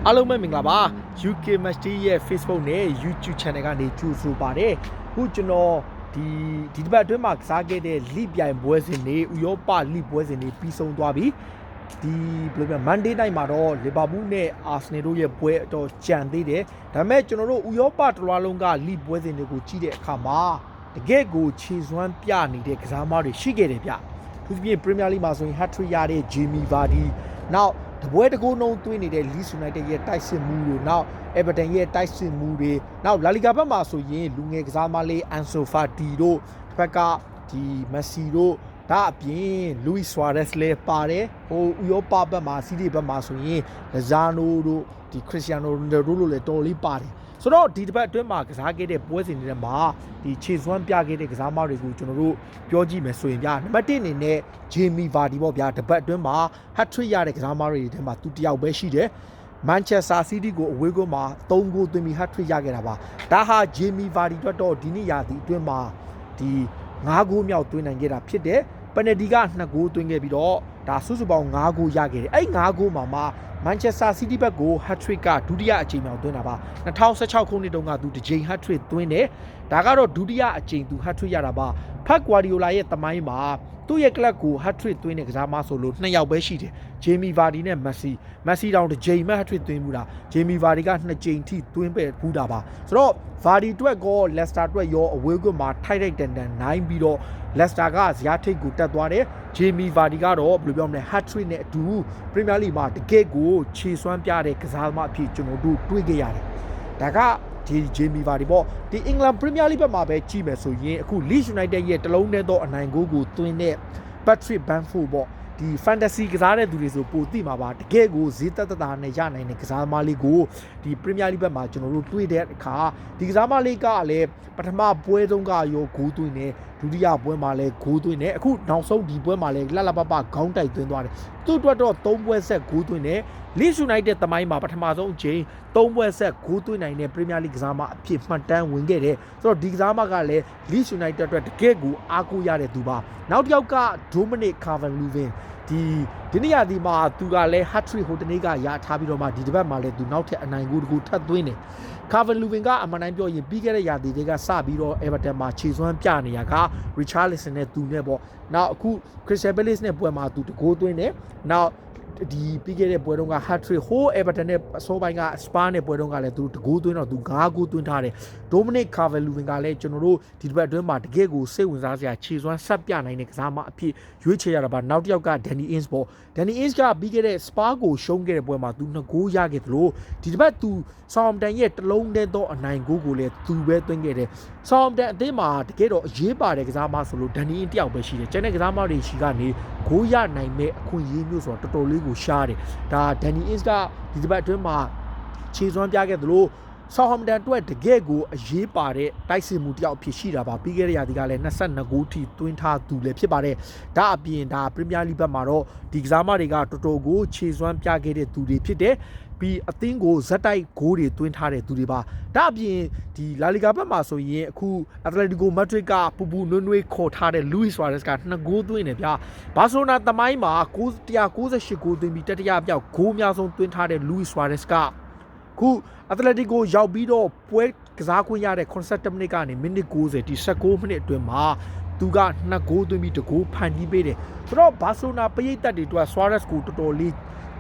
အားလုံးပဲမင်္ဂလာပါ UK Master ရဲ့ Facebook နဲ့ YouTube Channel ကနေကြိုဆိုပါတယ်ခုကျွန်တော်ဒီတစ်ပတ်အတွင်းမှာကစားခဲ့တဲ့လိပြိုင်ပွဲစဉ်တွေဥရောပလိပွဲစဉ်တွေပြီးဆုံးသွားပြီဒီဘယ်လိုပြော Monday night မှာတော့ Liverpool နဲ့ Arsenal တို့ရဲ့ပွဲတော့ကြံသေးတယ်ဒါပေမဲ့ကျွန်တော်တို့ဥရောပတစ်လွှားလုံးကလိပွဲစဉ်တွေကိုကြည့်တဲ့အခါမှာတကယ့်ကိုခြေစွမ်းပြနေတဲ့ကစားသမားတွေရှိခဲ့တယ်ဗျသူပြင် Premier League မှာဆိုရင် hat-trick ရတဲ့ Jamie Vardy နောက်တပွဲတကူနှုံးသွင်းနေတဲ့ Leeds United ရဲ့တိုက်စစ်မှုတွေနောက် Everton ရဲ့တိုက်စစ်မှုတွေနောက် La Liga ဘက်မှာဆိုရင်လူငယ်ကစားသမားလေး Ansu Fati တို့ဘက်ကဒီ Messi တို့ဒါအပြင် Luis Suarez လည်းပါတယ်ဟိုဥရောပဘက်မှာစီးတီဘက်မှာဆိုရင် Lozano တို့ဒီ Cristiano Ronaldo တို့လည်းတော်လေးပါတယ်ဆိုတော့ဒီတစ်ပတ်အတွင်းမှာကစားခဲ့တဲ့ပွဲစဉ်တွေထဲမှာဒီခြေစွမ်းပြခဲ့တဲ့ကစားသမားတွေကိုကျွန်တော်တို့ပြောကြည့်မယ်ဆိုရင်ဗျာနံပါတ်1အနေနဲ့ Jamie Vardy ပေါ့ဗျာတစ်ပတ်အတွင်းမှာ hat-trick ရတဲ့ကစားသမားတွေထဲမှာသူတယောက်ပဲရှိတယ် Manchester City ကိုအဝေးကွင်းမှာ3ဂိုးသွင်းပြီး hat-trick ရခဲ့တာပါဒါဟာ Jamie Vardy အတွက်တော့ဒီနေ့ရာသီအတွင်းမှာဒီ9ဂိုးမြောက်သွင်းနိုင်ခဲ့တာဖြစ်တယ်ပယ်နယ်တီက2ဂိုးသွင်းခဲ့ပြီးတော့ဒါစုစုပေါင်း9ဂိုးရခဲ့တယ်အဲ့9ဂိုးမှာManchester City ဘက်ကို hat-trick ကဒုတိယအကြိမ်မြောက်သွင်းတာပါ2016ခုနှစ်တုန်းကသူတစ်ကြိမ် hat-trick သွင်းတယ်ဒါကတော့ဒုတိယအကြိမ်သူ hat-trick ရတာပါဖက်ဂွာဒီယိုလာရဲ့သမိုင်းမှာသူ့ရဲ့ကလပ်ကို hat-trick သွင်းတဲ့ကစားသမားဆိုလို့2ယောက်ပဲရှိတယ် Jamie Vardy နဲ့ Messi တောင်တစ်ကြိမ်မှ hat-trick သွင်းမှုတာ Jamie Vardy က2ကြိမ်ထိသွင်းပဲဖူးတာပါဆိုတော့ Vardy အတွက်ကော Leicester အတွက်ရောအဝေးကွင်းမှာထိုက်တန်နိုင်ပြီးတော့ Leicester ကဇယားထိပ်ကိုတက်သွားတယ် Jamie Vardy ကတော့ဘယ်လိုပြောမလဲ hat-trick နဲ့အတူ Premier League မှာတကယ့်ကိုခြေစွမ်းပြတဲ့ကစားသမားအဖြစ်ကျွန်တော်တို့တွေ့ခဲ့ရတယ်ဒါကဒီ Jamie Vardy ပေါ့ဒီ England Premier League ဘက်မှာပဲကြည့်မယ်ဆိုရင်အခု Leeds United ရဲ့တလုံးနဲ့တော့အနိုင်ဂိုးကိုသွင်းတဲ့ Patrick Bamford ပေါ့ဒီ fantasy ကစားတဲ့သူတွေဆိုပိုသိမှာပါတကယ်ကိုဈေးသက်သာနဲ့ရနိုင်တဲ့ကစားသမားလေးကိုဒီ Premier League ဘက်မှာကျွန်တော်တို့တွေ့တဲ့အခါဒီကစားသမားလေးကလည်းပထမပွဲတုန်းကရောဂိုးသွင်းတယ်ဒုတိယပွဲမှာလည်းဂိုးသွင်းတယ်အခုနောက်ဆုံးဒီပွဲမှာလည်းလှလှပပခေါင်းတိုက်သွင်းသွားတယ်သူ့အတွက်တော့3ပွဲဆက်ဂိုးသွင်းတယ် Leeds United တမိုင်းမှာပထမဆုံးအချိန်3ပွဲဆက်ဂိုးသွင်းနိုင်တဲ့ Premier League ကစားသမားအဖြစ်မှတ်တမ်းဝင်ခဲ့တယ်ဆိုတော့ဒီကစားသမားကလည်း Leeds United အတွက်တကယ်ကိုအားကိုးရတဲ့သူပါနောက်တစ်ယောက်က Dominic Calvert-Lewinဒီနေ့ရာသီမှာသူကလည်း hat-trick ဟိုတနေ့ကရထားပြီးတော့မှဒီတစ်ပတ်မှာလည်းသူနောက်ထပ်အနိုင်ဂိုးတစ်ခုထပ်သွင်းတယ် Calvert-Lewin ကအမှန်တိုင်းပြောရင်ပြီးခဲ့တဲ့ရာသီတွေကစပြီးတော့ Everton မှာခြေစွမ်းပြနေရက Richarlison နဲ့သူနဲ့ပေါ့နောက်အခု Crystal Palace နဲ့ပွဲမှာသူတကိုးသွင်းတယ်နောက်ဒီပြီးခဲ့တဲ့ပွဲတုန်းက hat-trick ဟို Everton နဲ့အစောပိုင်းက Spa နဲ့ပွဲတုန်းကလည်းသူတကိုးသွင်းတော့သူ9ဂိုးသွင်းထားတယ် Dominic Calvert-Lewin ကလည်းကျွန်တော်တို့ဒီတစ်ပတ်အတွင်းမှာတကယ်ကိုစိတ်ဝင်စားစရာခြေစွမ်းဆက်ပြနိုင်တဲ့ကစားမအဖြစ်ရွေးချယ်ရတာပါနောက်တစ်ယောက်က Danny Ings ပေါ့ Danny Ings ကပြီးခဲ့တဲ့ Spa ကိုရှုံးခဲ့တဲ့ပွဲမှာသူ2ဂိုးရခဲ့သလိုဒီတစ်ပတ်သူ Southampton ရဲ့တလုံးတည်းသောအနိုင်ဂိုးကိုလည်းသူပဲသွင်းခဲ့တယ် Southampton အသင်းမှာတကယ်တော့အရေးပါတဲ့ကစားမဆိုလို့ Danny Ings တယောက်ပဲရှိတယ်ကျန်တဲ့ကစားမတွေရှိကနေဂိုးရနိုင်မဲ့အခွင့်အရေးမျိုးဆိုတော့တော်တော်လေးကိုရှားတယ်ဒါ Danny Ings ကဒီတစ်ပတ်အတွင်းမှာခြေစွမ်းပြခဲ့သလိုSouthampton အတွက်တကယ်ကိုအရေးပါတဲ့တိုက်စစ်မှုတယောက်ဖြစ်ရှိတာပါပြီးခဲ့တဲ့ရာသီကလည်း22ဂိုးထိသွင်းထားသူလည်းဖြစ်ပါတယ်ဒါအပြင်ဒါ Premier League ဘက်မှာတော့ဒီကစားမတွေကတော်တော်ကိုခြေစွမ်းပြခဲ့တဲ့သူတွေဖြစ်တယ်ပြီးအသင်းကိုဇက်တိုက်ဂိုးတွေသွင်းထားတဲ့သူတွေပါဒါအပြင်ဒီ La Liga ဘက်မှာဆိုရင်အခု Atletico Madrid ကပူပူနွေးနွေးခေါ်ထားတဲ့ Luis Suarez က2ဂိုးသွင်းတယ်ဗျာဘာစီလိုနာသမိုင်းမှာ198ဂိုးသွင်းပြီးတတိယမြောက်ဂိုးအများဆုံးသွင်းထားတဲ့ Luis Suarez ကခုအတလက်တီကိုရောက်ပြီးတော့ပွဲကစားခွင့်ရတဲ့80မိနစ်ကနေမိနစ်90ဒီ16မိနစ်အတွင်းမှာသူက2ဂိုးသွင်းပြီး1ဂိုးဖန်တီးပေးတယ်ဆိုတော့ဘာစီလိုနာပရိသတ်တွေအတွက် Suarez ကိုတော်တော်လေး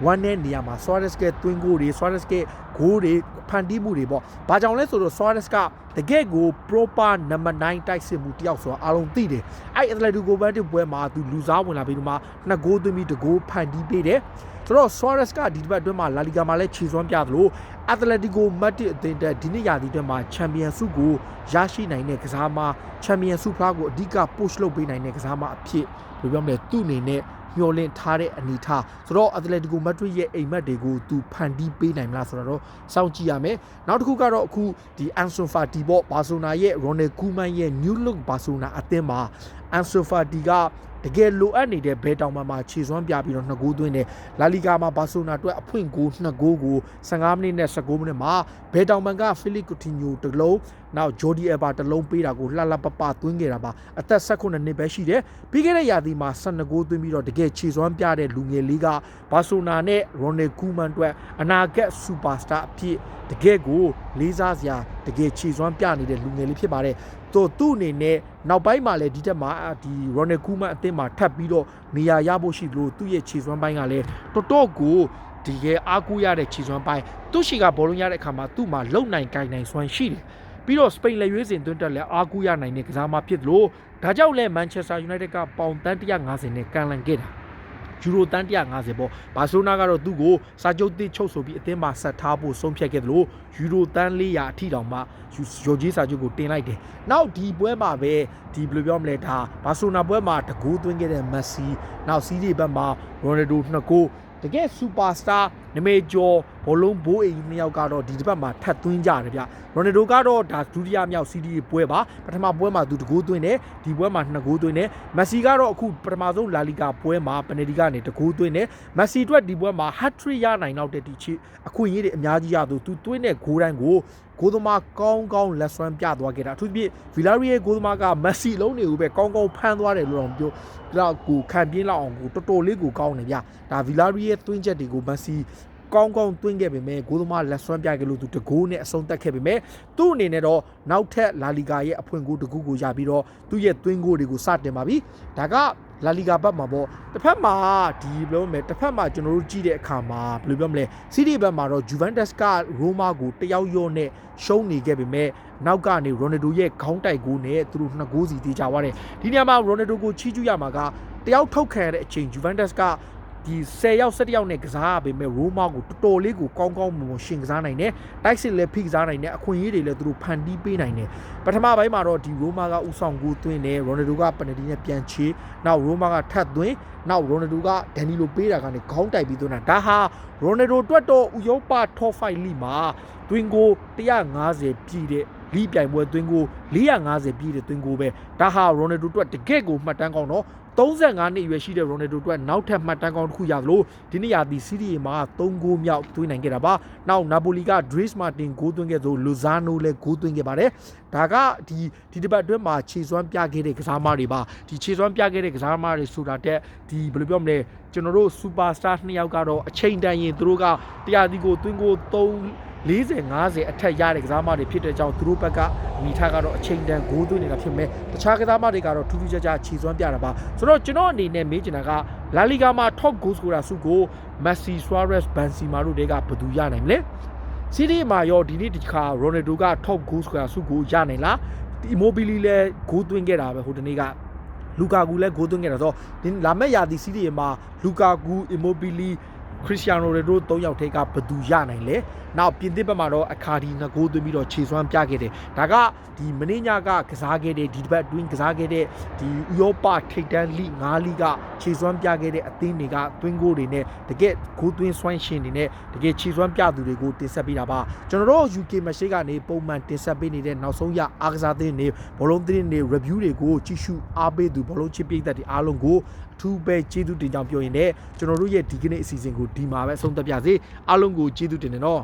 ဝမ်းနဲ့နေရာမှာ Suarez ကသွင်းဂိုးတွေ Suarez ကဂိုးတွေဖန်တီးမှုတွေပေါ့ဘာကြောင့်လဲဆိုတော့ Suarez ကတကယ့်ကို proper number 9တိုက်စစ်မှုတယောက်ဆိုတာအားလုံးသိတယ်အဲ့ Atletico Madrid ပွဲမှာသူလူစားဝင်လာပြီးတော့မှ2ဂိုးသွင်းပြီး1ဂိုးဖန်တီးပေးတယ်ဆိုတော့ Suarez ကဒီတစ်ပတ်အတွင်းမှာ La Liga မှာလည်းခြေစွမ်းပြသလို Atletico Madrid အသင်းတက်ဒီနေ့ရာသီအတွင်းမှာ Champions League ကိုရရှိနိုင်တဲ့ကစားမ Champions League ဖလားကိုအဓိက push လုပ်ပေးနိုင်တဲ့ကစားမအဖြစ်ဘယ်လိုပြောမလဲသူ့အနေနဲ့မျှော်လင့်ထားတဲ့အနေထားဆိုတော့ Atletico Madrid ရဲ့အိမ်မက်တွေကိုသူဖန်တီးပေးနိုင်မလားဆိုတော့စောင့်ကြည့်ရမယ်နောက်တစ်ခုကတော့အခုဒီ Ansu Fati ပေါ့ Barcelona ရဲ့ Ronald Koeman ရဲ့ New Look Barcelona အသင်းမှာ Ansu Fati က တကယ်လိုအပ်နေတဲ့ဘဲတောင်မှာခြေစွမ်းပြပြီးတော့2ဂိုးသွင်းတယ်လာလီဂါမှာဘာဆိုနာအတွက်အဖွင့်ဂိုး2ဂိုးကို15မိနစ်နဲ့19မိနစ်မှာဘဲတောင်ကဖီလစ်ကူတီညိုတစ်လုံးနောက်ဂျိုဒီအယ်ဘာတစ်လုံးပေးတာကိုလှလှပပသွင်းခဲ့တာပါအသက်18နှစ်ပဲရှိတယ်ပြီးခဲ့တဲ့ရာသီမှာ12ဂိုးသွင်းပြီးတော့တကယ်ခြေစွမ်းပြတဲ့လူငယ်လေးကဘာဆိုနာနဲ့ရိုနယ်ကူမန်အတွက်အနာဂတ်စူပါစတာအဖြစ်တကယ်ကိုလေးစားစရာတကယ်ခြေစွမ်းပြနေတဲ့လူငယ်လေးဖြစ်ပါတယ်သူ့အနေနဲ့နောက်ပိုင်းမှာလည်းဒီတက်မှာဒီရိုနယ်ကူမန်အသင်းမှာထပ်ပြီးတော့နေရာရဖို့ရှိလို့သူ့ရဲ့ခြေစွမ်းပိုင်းကလည်းတော်ကိုဒီကအားကိုးရတဲ့ခြေစွမ်းပိုင်းသူ့ရှိကဘောလုံးရတဲ့အခါမှာသူ့မှာလုံနိုင်ကိုင်နိုင်စွမ်းရှိတယ်ပြီးတော့စပိန်လက်ရွေးစင်သွင်းတက်လည်းအားကိုးရနိုင်တဲ့ကစားမဖြစ်လို့ဒါကြောင့်လည်းမန်ချက်စတာယူနိုက်တက်ကပေါင်တန်း150နဲ့ကန်လန်ခဲ့တာယူရိုတန်း150ပေါ့ဘာဆိုနာကတော့သူ့ကိုစာချုပ်သစ်ချုပ်ဆိုပြီးအသင်းမှာဆက်ထားဖို့ဆုံးဖြတ်ခဲ့တယ်လို့ယူရိုတန်း400အထိတောင်မှဂျော်ဂျီစာချုပ်ကိုတင်လိုက်တယ်နောက်ဒီပွဲမှာပဲဒီဘယ်လိုပြောမလဲဒါဘာဆိုနာပွဲမှာတကူသွင်းခဲ့တဲ့မက်ဆီနောက်စီးဒီဘက်မှာရိုနယ်ဒို2ဂိုးတကယ်စူပါစတာနမေကျော်ဘောလုံးဘိုးအိမ်2ယောက်ကတော့ဒီတစ်ပတ်မှာထပ်သွင်းကြတယ်ဗျရိုနယ်ဒိုကတော့ဒါဒုတိယမြောက်စီးဒီပွဲပါပထမပွဲမှာသူတကူသွင်းတယ်ဒီပွဲမှာ2ဂိုးသွင်းတယ်မက်ဆီကတော့အခုပထမဆုံးလာလီဂါပွဲမှာပနယ်တီကနေတကူသွင်းတယ်မက်ဆီအတွက်ဒီပွဲမှာဟတ်ထရစ်ရနိုင်တော့တဲ့ဒီချီအခွင့်အရေးတွေအများကြီးရသူသွင်းတဲ့ဂိုးတိုင်းကိုဂိုးသမားကောင်းလက်စွမ်းပြသွားခဲ့တာအထူးသဖြင့်ဗီလာရီရဲ့ဂိုးသမားကမက်ဆီလုံးတွေကိုပဲကောင်းဖမ်းသွားတယ်လို့တော့ပြောတော့ကိုခံပြင်းလောက်အောင်ကိုတော်လေးကိုကောင်းတယ်ဗျဒါဗီလာရီရဲ့သွင်းချက်တွေကိုမက်ဆီကောင်းသွင်းခဲ့ပေမဲ့ဂိုးသမားလက်စွမ်းပြခဲ့လို့သူတကိုးနဲ့အဆုံးသတ်ခဲ့ပေမဲ့သူ့အနေနဲ့တော့နောက်ထပ်လာလီဂါရဲ့အဖွင့်ဂိုးတကူကိုရပြီးတော့သူ့ရဲ့သွင်းဂိုးတွေကိုစတင်ပါပြီဒါကလာလီဂါဘက်မှာပေါ့တစ်ဖက်မှာဒီဘယ်လိုလဲတစ်ဖက်မှာကျွန်တော်တို့ကြည့်တဲ့အခါမှာဘယ်လိုပြောမလဲစီးတီဘက်မှာတော့ဂျူဗန်တက်စ်ကရိုမာကိုတယောက်ရော့နဲ့ရှုံးနေခဲ့ပေမဲ့နောက်ကနေရိုနယ်ဒိုရဲ့ခေါင်းတိုက်ဂိုးနဲ့သူတို့2ဂိုးစီတေးကြသွားတယ်ဒီနေရာမှာရိုနယ်ဒိုကိုချီးကျူးရမှာကတယောက်ထုတ်ခံရတဲ့အချိန်ဂျူဗန်တက်စ်ကဒီ10ယောက်17ယောက်နဲ့ကစားရပေမဲ့ရိုမာကိုတော်လေးကိုကောင်းမွန်ရှင်ကစားနိုင်တယ်တိုက်စစ်လည်းဖိကစားနိုင်တယ်အခွင့်အရေးတွေလည်းသူတို့ဖန်တီးပေးနိုင်တယ်ပထမပိုင်းမှာတော့ဒီရိုမာကဥဆောင်ကိုသွင်းတယ်ရိုနယ်ဒိုကပနတီနဲ့ပြန်ချေနောက်ရိုမာကထပ်သွင်းနောက်ရိုနယ်ဒိုကဒန်နီလိုပေးတာကနေခေါင်းတိုက်ပြီးသွင်းတာဒါဟာရိုနယ်ဒိုတွက်တော့ဥရောပ top 5 လိမှာသွင်းကို150ပြည့်တဲ့လီပြိုင်ပွဲသွင်းကို450ပြည့်တဲ့သွင်းကိုပဲဒါဟာရိုနယ်ဒိုတွက်တကယ့်ကိုမှတ်တမ်းကောင်းတော့35နှစ်အရွယ်ရှိတဲ့ရိုနယ်ဒိုအတွက်နောက်ထပ်မှတ်တမ်းကောင်းတစ်ခုရသလိုဒီနေ့ရာသီစီးရီးမှာ3ဂိုးမြောက်သွင်းနိုင်ခဲ့တာပါနောက်နာပိုလီကဒရေးစ်မာတင်ဂိုးသွင်းခဲ့သလိုလူဇာနိုလည်းဂိုးသွင်းခဲ့ပါတယ်ဒါကဒီတစ်ပတ်အတွင်းမှာခြေစွမ်းပြခဲ့တဲ့ကစားသမားတွေပါဒီခြေစွမ်းပြခဲ့တဲ့ကစားသမားတွေဆိုတာတက်ဒီဘယ်လိုပြောမလဲကျွန်တော်တို့စူပါစတာ2ယောက်ကတော့အချိန်တန်ရင်သူတို့ကတရားဒီကိုသွင်းကို40-50အထက်ရတဲ့ကစားသမားတွေဖြစ်တဲ့ကြောင့်သူတို့ဘက်ကမိထားကတော့အချိန်တန်ဂိုးသွင်းနေတာဖြစ်မဲ့တခြားကစားသမားတွေကတော့ထူးထူးခြားခြားခြေစွမ်းပြတာပါဆိုတော့ကျွန်တော်အနေနဲ့မေးချင်တာကလာလီဂါမှာ top goal scorer စုကိုမက်ဆီဆွာရက်စ်ဘန်စီမာတို့တွေကဘယ်သူရနိုင်မလဲစီးတီးမှာရောဒီနေ့ဒီခါရိုနယ်ဒိုက top goal scorer စုကိုရနိုင်လားအီမိုဘီလီလည်းဂိုးသွင်းခဲ့တာပဲဟိုတနေ့ကလူကာကူလည်းဂိုးသွင်းခဲ့တာဆိုတော့လာမယ့်ရာသီစီးတီးမှာလူကာကူအီမိုဘီလီခရစ္စတီယာနိုရိုနယ်ဒို3ယောက်ထိပ်ကဘယ်သူရနိုင်လဲနောက်ပြင်သစ်ဘက်မှာတော့အခါဒီ2ဂိုးသွင်းပြီးတော့ခြေစွမ်းပြခဲ့တယ်ဒါကဒီမင်းညကကစားခဲ့တဲ့ဒီတစ်ပတ်တွင်းကစားခဲ့တဲ့ဒီဥရောပထိပ်တန်းလိ5လိကခြေစွမ်းပြခဲ့တဲ့အသင်းတွေကသွင်းဂိုးတွေနဲ့တကယ်ဂိုးသွင်းစွမ်းရှင်တွေနဲ့တကယ်ခြေစွမ်းပြသူတွေကိုတင်ဆက်ပေးတာပါကျွန်တော်တို့ UK မရှိကနေပုံမှန်တင်ဆက်ပေးနေတဲ့နောက်ဆုံးရအားကစားသင်းတွေဘောလုံးသင်းတွေ review တွေကိုကြည့်ရှုအားပေးသူဘောလုံးချစ်ပိတ်သက်တွေအားလုံးကိုထူးပဲကျေးဇူးတင်ကြောင်းပြောရင်လည်းကျွန်တော်တို့ရဲ့ဒီကနေ့အစီအစဉ်ကိုဒီမှာပဲဆုံးသက်ပြစေအားလုံးကိုကျေးဇူးတင်တယ်နော်